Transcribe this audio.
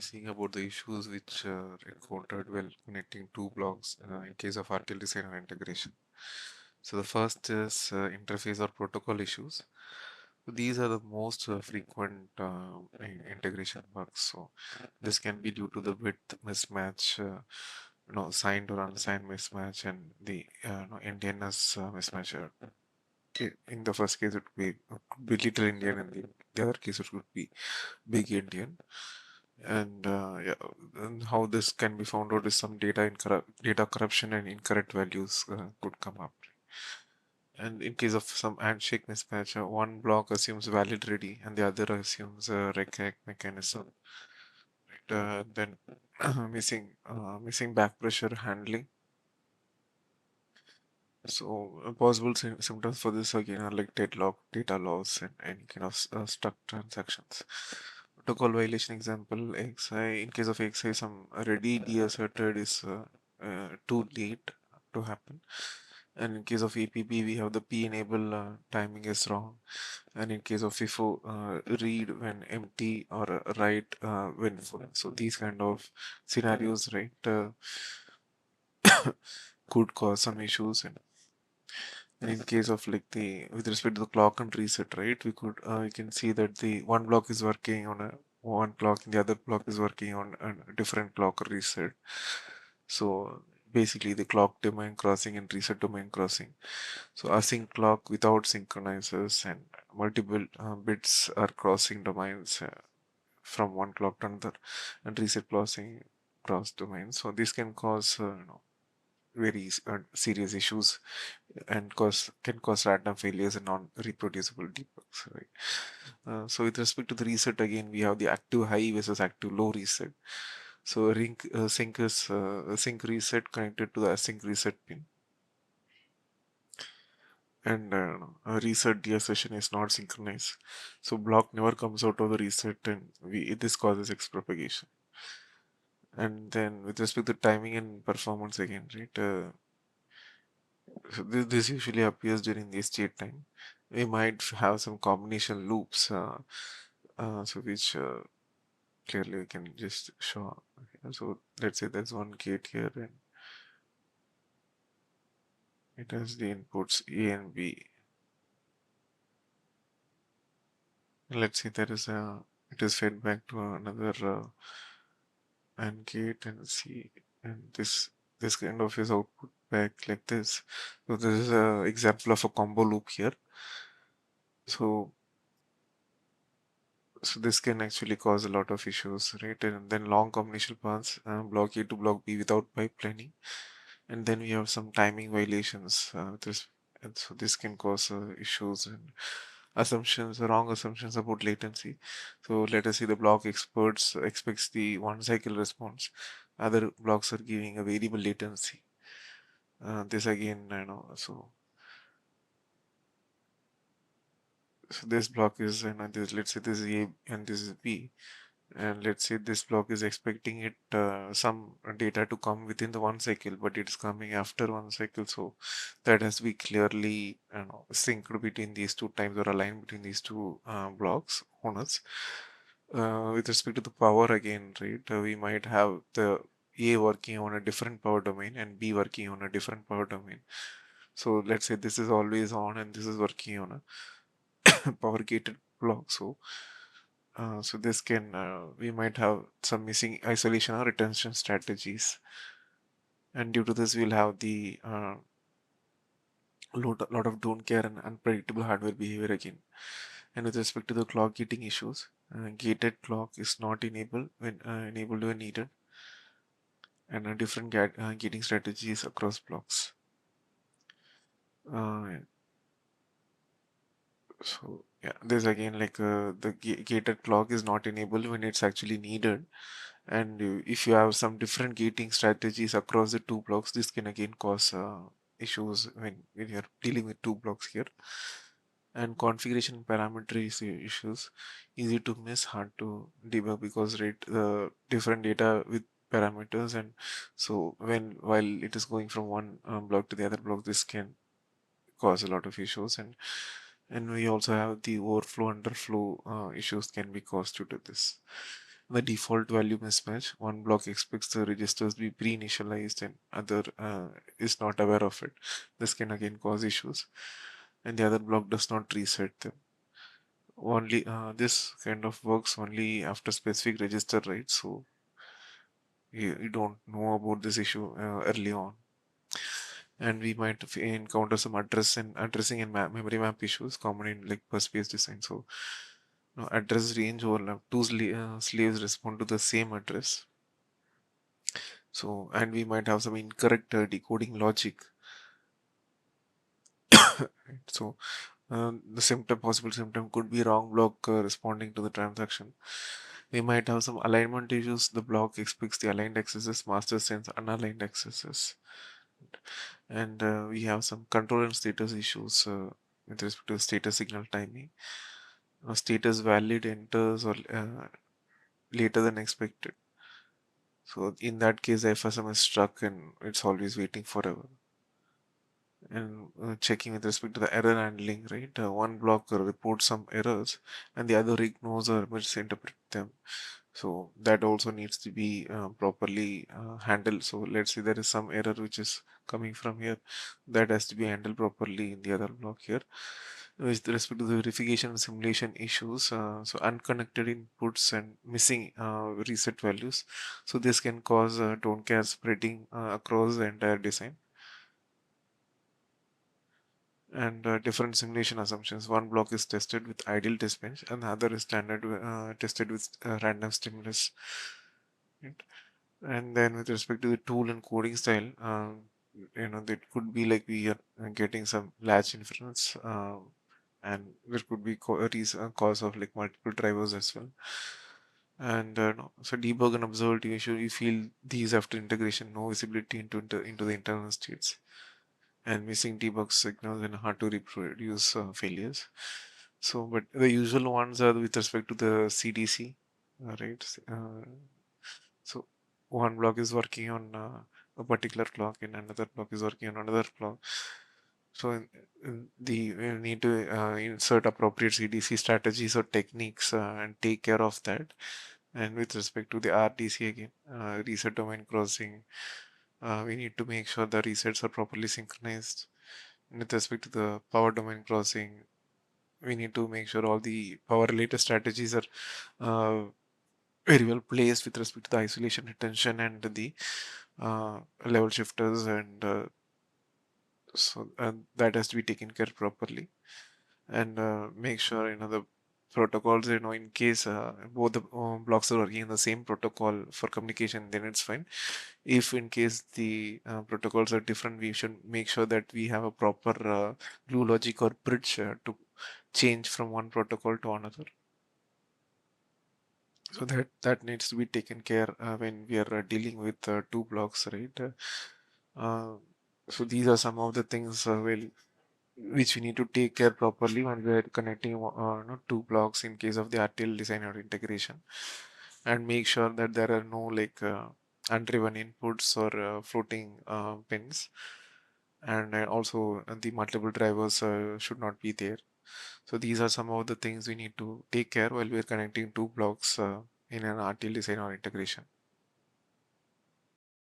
seeing about the issues which are encountered while connecting two blocks in case of RTL design or integration. So the first is interface or protocol issues. So these are the most frequent integration bugs. So this can be due to the width mismatch, signed or unsigned mismatch, and the Indianness mismatch. In the first case, it could be little Indian, and the other case, it could be big Indian. And yeah, and how this can be found out is some data corruption and incorrect values could come up. And in case of some handshake mismatch, one block assumes validity and the other assumes a regex mechanism. Right? Then missing back pressure handling. So possible symptoms for this again are like deadlock, data loss, and any kind of stuck transactions. Protocol violation example XI. In case of XI, some ready deasserted is too late to happen. And in case of APB, we have the P enable timing is wrong. And in case of FIFO, read when empty or write when full. So these kind of scenarios, right, could cause some issues. And in case of like the with respect to the clock and reset, right, we can see that the one block is working on a one clock and the other block is working on a different clock or reset. So basically the clock domain crossing and reset domain crossing. So async clock without synchronizers and multiple bits are crossing domains from one clock to another, and reset crossing cross domains. So this can cause very serious issues and can cause random failures and non-reproducible debugs. Right. So with respect to the reset, again we have the active high versus active low reset. So sync is sync reset connected to the async reset pin, and a reset deaccession is not synchronized. So block never comes out of the reset, and this causes X propagation. And then with respect to timing and performance again, right? So this usually appears during the state time. We might have some combination loops, so which clearly we can just show. Okay, so let's say there's one gate here and it has the inputs A and B. And let's say it is fed back to another AND gate and C, and this kind of is output back like this. So this is a example of a combo loop here. So So this can actually cause a lot of issues, right? And then long combination paths, block A to block B without pipelining, and then we have some timing violations. And so this can cause issues and wrong assumptions about latency. So let us say the block experts expects the one cycle response. Other blocks are giving a variable latency. This again, so this block is, this, let's say this is A and this is B, and let's say this block is expecting it some data to come within the one cycle, but it's coming after one cycle. So that has to be clearly synced between these two times or aligned between these two blocks owners. With respect to the power again, right, we might have the A working on a different power domain and B working on a different power domain. So let's say this is always on and this is working on a power gated block. So this can we might have some missing isolation or retention strategies, and due to this we'll have the lot of don't care and unpredictable hardware behavior again. And with respect to the clock gating issues, gated clock is not enabled when needed, and different gating strategies across blocks. Uh, so yeah, there's again like the gated clock is not enabled when it's actually needed. And if you have some different gating strategies across the two blocks, this can again cause issues when you're dealing with two blocks here. And configuration parameter issues, easy to miss, hard to debug because different data with parameters, and so while it is going from one block to the other block, this can cause a lot of issues. And we also have the overflow underflow issues can be caused due to this. the default value mismatch. One block expects the registers to be pre-initialized and other is not aware of it. This can again cause issues, and the other block does not reset them. Only this kind of works only after specific register, right? So you don't know about this issue early on, and we might encounter some addressing and memory map issues common in like bus based design. So address range overlap. Two slaves respond to the same address. So, and we might have some incorrect decoding logic. Right? So, the possible symptom could be wrong block responding to the transaction. We might have some alignment issues. The block expects the aligned accesses, master sends unaligned accesses. And we have some control and status issues with respect to status signal timing. Status valid enters or later than expected. So in that case, the FSM is stuck and it's always waiting forever. And checking with respect to the error handling, right? One block reports some errors and the other ignores or misinterprets them. So that also needs to be properly handled. So let's say there is some error which is coming from here, that has to be handled properly in the other block here. With respect to the verification and simulation issues, so unconnected inputs and missing reset values. So this can cause don't care spreading across the entire design. And different simulation assumptions. One block is tested with ideal test bench, and the other is standard tested with random stimulus. Right? And then with respect to the tool and coding style, that could be like we are getting some latch inference, and there could be cause of like multiple drivers as well. And no, so debug and observe issue, you feel these after integration, no visibility into the internal states and missing debug signals and hard to reproduce failures. So, but the usual ones are with respect to the CDC, right? So, one block is working on a particular clock, and another block is working on another clock. So, we need to insert appropriate CDC strategies or techniques and take care of that. And with respect to the RDC again, reset domain crossing, we need to make sure the resets are properly synchronized. With respect to the power domain crossing, we need to make sure all the power related strategies are uh, very well placed with respect to the isolation retention and the level shifters, and that has to be taken care properly. And make sure the protocols, in case both the blocks are working in the same protocol for communication, then it's fine. If in case the protocols are different, we should make sure that we have a proper glue logic or bridge to change from one protocol to another. So that needs to be taken care when we are dealing with two blocks, right? Uh, so these are some of the things which we need to take care properly when we are connecting two blocks in case of the RTL design or integration, and make sure that there are no like undriven inputs or floating pins, and also the multiple drivers should not be there. So these are some of the things we need to take care while we are connecting two blocks in an RTL design or integration.